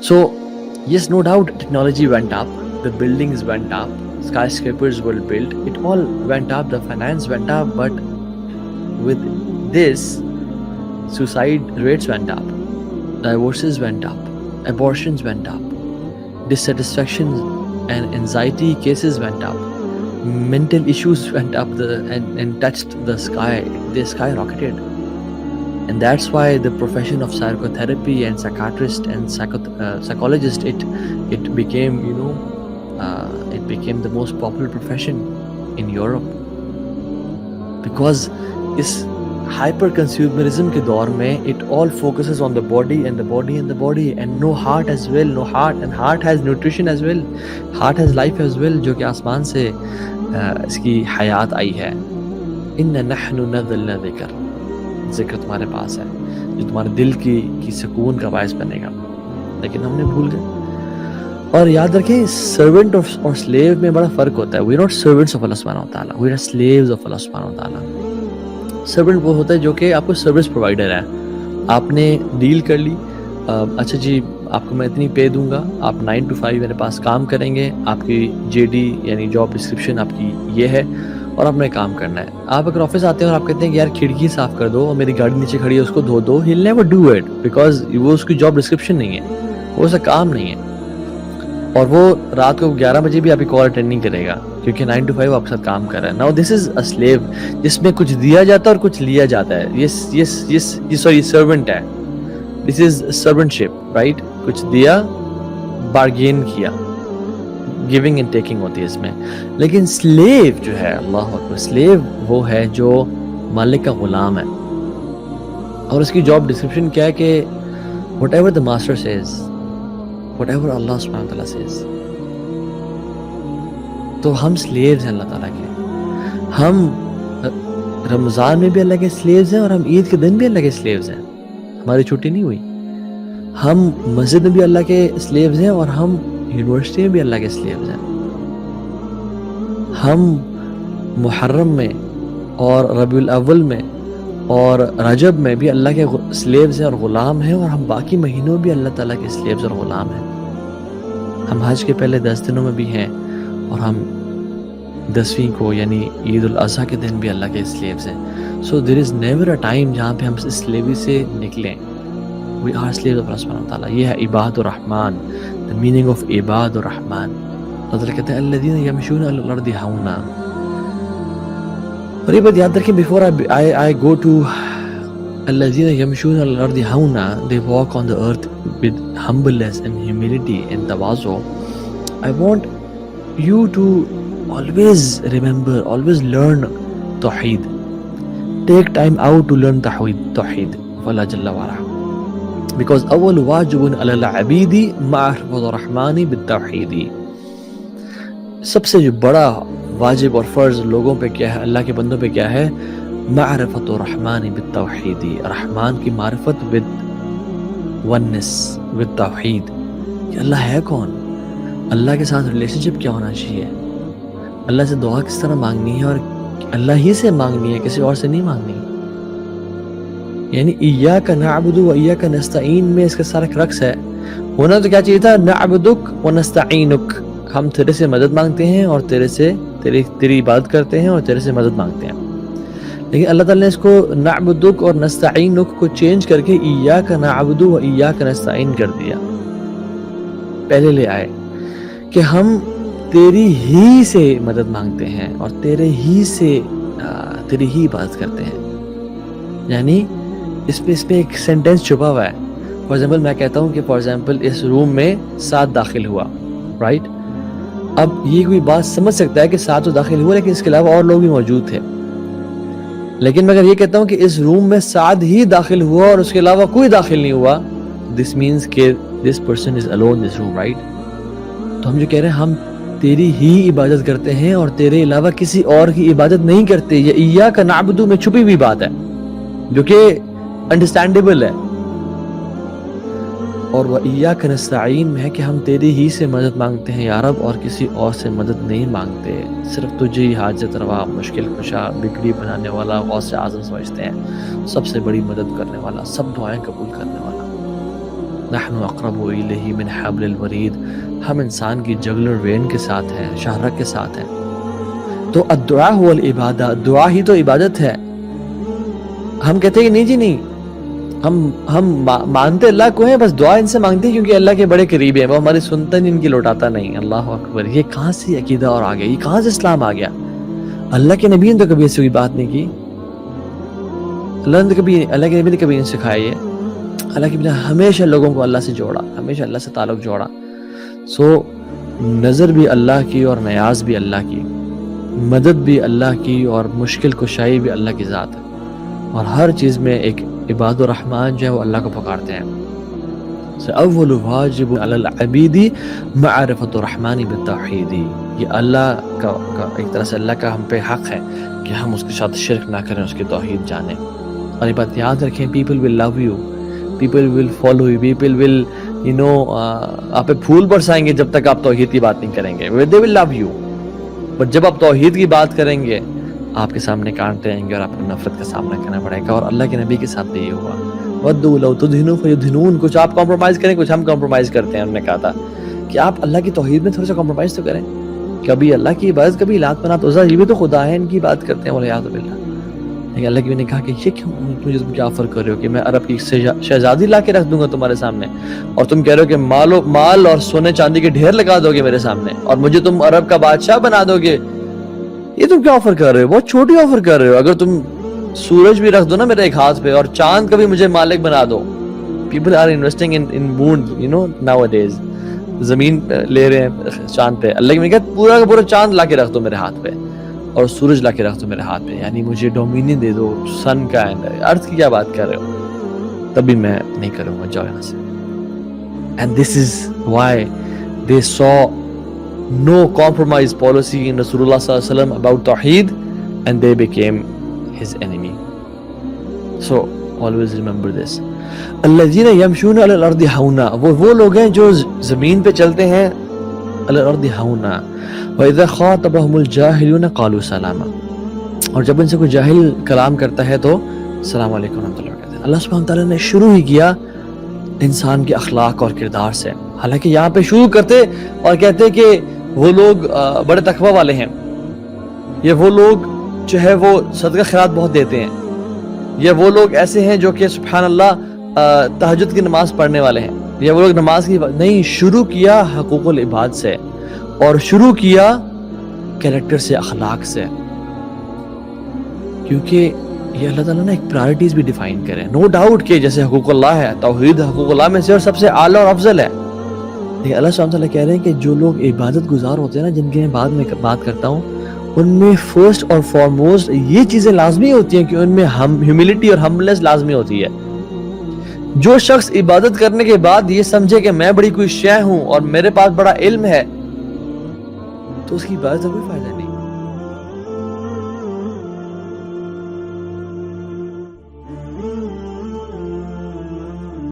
So yes, no doubt technology went up, the buildings went up, skyscrapers were built, it all went up, the finance went up, but with this, suicide rates went up, divorces went up, abortions went up, dissatisfaction and anxiety cases went up, mental issues went up and touched the sky, they skyrocketed. And that's why the profession of psychotherapy and psychiatrist and psychologist, it became, it became the most popular profession in Europe, because اس hyper consumerism کے دور میں it all focuses on the body and the body and the body and no heart as well, no heart, and heart has nutrition as well, heart has life as well, جو کہ آسمان سے اس کی حیات آئی ہے. اِنَّا نَحْنُ نَزَّلْنَا ذِکر، ذکر تمہارے پاس ہے جو تمہارے دل کی سکون کا باعث بنے گا، لیکن ہم نے بھول گئے. اور یاد رکھیں سرونٹ اور سلیو میں بڑا فرق ہوتا ہے. We are not servants of اللہ سبحانہ و تعالیٰ، وی آر سلیوز آف اللہ سبحانہ و تعالیٰ. سرونٹ وہ ہوتا ہے جو کہ آپ کو سروس پرووائڈر ہے، آپ نے ڈیل کر لی، اچھا جی آپ کو میں اتنی پے دوں گا، آپ 9 to 5 میرے پاس کام کریں گے، آپ کی JD یعنی جاب ڈسکرپشن آپ کی یہ ہے اور آپ نے کام کرنا ہے. آپ اگر آفس آتے ہیں اور آپ کہتے ہیں کہ یار کھڑکی صاف کر دو اور میری گاڑی نیچے کھڑی ہے اس کو دھو دو، he'll never do it because وہ اس کی جاب ڈسکرپشن نہیں ہے، وہ اس کا کام نہیں ہے. اور وہ رات کو 11 بجے بھی آپ کی کال اٹینڈ نہیں کرے گا کیونکہ 9 to 5 آپ کے ساتھ کام کر رہا ہے. Now this is a sleeve جس میں کچھ دیا جاتا ہے اور کچھ لیا جاتا ہے. یہ سرونٹ ہے، دس از سرونٹ شپ رائٹ. کچھ دیا، بارگین کیا، گیونگ اینڈ ٹیکنگ ہوتی ہے اس میں. لیکن سلیو جو ہے، اللہ اکبر، سلیو وہ ہے جو مالک کا غلام ہے اور اس کی جاب ڈسکرپشن کیا ہے کہ whatever the master says, whatever اللہ سبحانہ وتعالیٰ سیز. تو ہم سلیوز ہیں اللہ تعالیٰ کے. ہم رمضان میں بھی اللہ کے سلیوز ہیں اور ہم عید کے دن بھی اللہ کے سلیوز ہیں، ہماری چھٹی نہیں ہوئی. ہم مسجد میں بھی اللہ کے سلیوز ہیں اور ہم یونیورسٹی میں بھی اللہ کے سلیوز ہیں. ہم محرم میں اور ربیع الاول میں اور رجب میں بھی اللہ کے سلیوز ہیں اور غلام ہیں، اور ہم باقی مہینوں بھی اللہ تعالیٰ کے سلیوز اور غلام ہیں. ہم حج کے پہلے 10 دنوں میں بھی ہیں اور ہم 10ویں کو یعنی عید الاضحیٰ کے دن بھی اللہ کے سلیوز ہیں. سو دیر از نیور اے ٹائم جہاں پہ ہم اس سلیوی سے نکلیں. وی آر سلیوز آف اللہ سبحانہ و تعالیٰ. یہ ہے عباد الرحمن، the meaning of عباد الرحمن. اللہ تعالیٰ کہتے ہیں الذین یمشون علی الارض ہونا. اور یہ بات یاد رکھیں before I go to الذین یمشون علی الارض ہونا, they walk on the earth with humbleness and humility and تواضع. I want you to always remember, always learn توحید. Take time out to learn توحید of Allah جل وعلا. because اول واجب علی العبید معرفۃ الرحمن بالتوحید. سب سے جو بڑا واجب اور فرض لوگوں پہ کیا ہے, اللہ کے بندوں پہ کیا ہے؟ معرفۃ الرحمن بالتوحید, رحمان کی معرفت with oneness, with توحید, کہ اللہ ہے کون, اللہ کے ساتھ ریلیشن شپ کیا ہونا چاہیے, اللہ سے دعا کس طرح مانگنی ہے اور اللہ ہی سے مانگنی ہے, کسی اور سے نہیں مانگنی. یعنی ایاک نعبد و ایاک نستعین میں اس کا سارا کرکس ہے. ہونا تو کیا چاہیے تھا؟ نعبدک و نستعینک, ہم تیرے سے مدد مانگتے ہیں اور تیری عبادت کرتے ہیں اور تیرے سے مدد مانگتے ہیں. لیکن اللہ تعالیٰ نے اس کو نعبدک اور نستعینک کو چینج کر کے ایاک نعبد و ایاک نستعین کر دیا. پہلے لے آئے کہ ہم تیری ہی سے مدد مانگتے ہیں اور تیری ہی عبادت کرتے ہیں. یعنی اس میں ایک سینٹینس چھپا ہوا ہے. فار ایگزامپل میں کہتا ہوں کہ فار ایگزامپل اس روم میں 7 داخل ہوا, رائٹ. اب یہ کوئی بات سمجھ سکتا ہے کہ 7 تو داخل ہوا لیکن اس کے علاوہ اور لوگ بھی موجود تھے. لیکن میں اگر یہ کہتا ہوں کہ اس روم میں 7 ہی داخل ہوا اور اس کے علاوہ کوئی داخل نہیں ہوا, دس مینس کہ this person is alone this room, right. تو ہم جو کہہ رہے ہیں ہم تیری ہی عبادت کرتے ہیں اور تیرے علاوہ کسی اور کی عبادت نہیں کرتے. یہ ایاک نعبد میں چھپی ہوئی بات ہے جو کہ انڈرسٹینڈیبل ہے. اور وہ ایاک نستعین میں ہے کہ ہم تیری ہی سے مدد مانگتے ہیں یا رب, اور کسی اور سے مدد نہیں مانگتے. صرف تجھے ہی حاجت روا, مشکل کشا, بگڑی بنانے والا, غوث اعظم سمجھتے ہیں, سب سے بڑی مدد کرنے والا, سب دعائیں قبول کرنے والا. نحن اقرب الیہ من حبل الورید، ہم انسان کی جگلر وین کے ساتھ ہیں، شاہرگ کے ساتھ ہیں. تو الدعاء هو العبادہ، دعا ہی تو عبادت ہے. ہم کہتے ہیں کہ نہیں جی نہیں، ہم مانتے اللہ کو ہیں، بس دعا ان سے مانگتے ہیں کیونکہ اللہ کے بڑے قریب ہیں، وہ ہماری سنتا نہیں، ان کی لوٹاتا نہیں. اللہ اکبر، یہ کہاں سے عقیدہ اور آ گیا، یہ کہاں سے اسلام آ گیا؟ اللہ کے نبی نے تو کبھی ایسی کوئی بات نہیں کی. اللہ کے نبی نے کبھی نہیں سکھایا یہ. اللہ کے نبی نے ہمیشہ لوگوں کو اللہ سے جوڑا، ہمیشہ اللہ سے تعلق جوڑا. سو نظر بھی اللہ کی اور نیاز بھی اللہ کی، مدد بھی اللہ کی اور مشکل کشائی بھی اللہ کی ذات ہے. اور ہر چیز میں ایک عباد الرحمن جو ہے وہ اللہ کو پکارتے ہیں. اول واجب علی العبید معرفت الرحمن بالتوحید، یہ اللہ کا ایک طرح سے اللہ کا ہم پہ حق ہے کہ ہم اس کے ساتھ شرک نہ کریں، اس کی توحید جانیں. اور یہ بات یاد رکھیں، people will love you, people will follow you, people will آپ پہ پھول برسائیں گے جب تک آپ توحید کی بات نہیں کریں گے. دے ول لو یو، بٹ جب آپ توحید کی بات کریں گے آپ کے سامنے کانٹے آئیں گے اور آپ کو نفرت کا سامنا کرنا پڑے گا. اور اللہ کے نبی کے ساتھ بھی یہ ہوا، وَدُّوا لَوْ تُدْهِنُوا فَيُدْهِنُونَ، کچھ آپ کمپرومائز کریں، کچھ ہم کمپرومائز کرتے ہیں. انہوں نے کہا تھا کہ آپ اللہ کی توحید میں تھوڑا سا کمپرومائز تو کریں، کبھی اللہ کی عبادت، کبھی لات منات عزا، یہ بھی تو خدا ہے، ان کی بات کرتے ہیں والعیاذ باللہ. لیکن اللہ کی نے کہا کہ یہ کیوں مجھے تم کیا آفر کر رہے ہو کہ میں عرب کی شہزادی لا کے رکھ دوں گا تمہارے سامنے، اور تم کہہ رہے ہو کہ مال اور سونے چاندی کے ڈھیر لگا دو گے میرے سامنے، اور مجھے تم عرب کا بادشاہ بنا دو گے. یہ تم کیا آفر کر رہے ہو؟ بہت چھوٹی آفر کر رہے ہو. اگر تم سورج بھی رکھ دو نا میرے ایک ہاتھ پہ اور چاند کا بھی مجھے مالک بنا دو. People are investing in moon, you know, nowadays. زمین لے رہے ہیں چاند پہ. اللہ نے کہا پورا کا پورا چاند لا کے رکھ دو میرے ہاتھ پہ اور سورج لا کے رکھ دو میرے ہاتھ پہ، یعنی مجھے ڈومینین دے دو سن کا، ارتھ کی کیا بات کر رہے ہو؟ تبھی میں نہیں کروں گا، جاؤ یہاں سے. And this is why they so no compromise policy in Rasulullah sallallahu alaihi wasallam about Tawheed, and they became his enemy. So always remember this. الذين يمشون على الارض هونا، وہ لوگ ہیں جو زمین پہ چلتے ہیں على الارض هونا، واذا خاطبهم الجاهلون قالوا سلاما، اور جب ان سے کوئی جاہل کلام کرتا ہے تو السلام علیکم ورحمۃ اللہ کہتے ہیں. اللہ سبحانہ وتعالیٰ نے شروع ہی کیا انسان کے اخلاق اور کردار سے. حالانکہ یہاں پہ شروع کرتے اور کہتے کہ وہ لوگ بڑے تقوی والے ہیں، یہ وہ لوگ جو ہے وہ صدقہ خیرات بہت دیتے ہیں، یہ وہ لوگ ایسے ہیں جو کہ سبحان اللہ تہجد کی نماز پڑھنے والے ہیں، یہ وہ لوگ نماز کی نہیں. شروع کیا حقوق العباد سے اور شروع کیا کریکٹر سے، اخلاق سے، کیونکہ یہ اللہ تعالیٰ نے ایک پرائرٹیز بھی ڈیفائن کرے. نو ڈاؤٹ کہ جیسے حقوق اللہ ہے، توحید حقوق اللہ میں سے اور سب سے اعلیٰ اور افضل ہے، لیکن اللہ سبحانہ وتعالیٰ کہہ رہے ہیں کہ جو لوگ عبادت گزار ہوتے ہیں نا، جن کی میں بعد میں بات کرتا ہوں، ان میں فرسٹ اور فارموسٹ یہ چیزیں لازمی ہوتی ہیں کہ ان میں ہیوملٹی اور ہمبلنس لازمی ہوتی ہے. جو شخص عبادت کرنے کے بعد یہ سمجھے کہ میں بڑی کوئی شے ہوں اور میرے پاس بڑا علم ہے، تو اس کی عبادت کا کوئی فائدہ نہیں.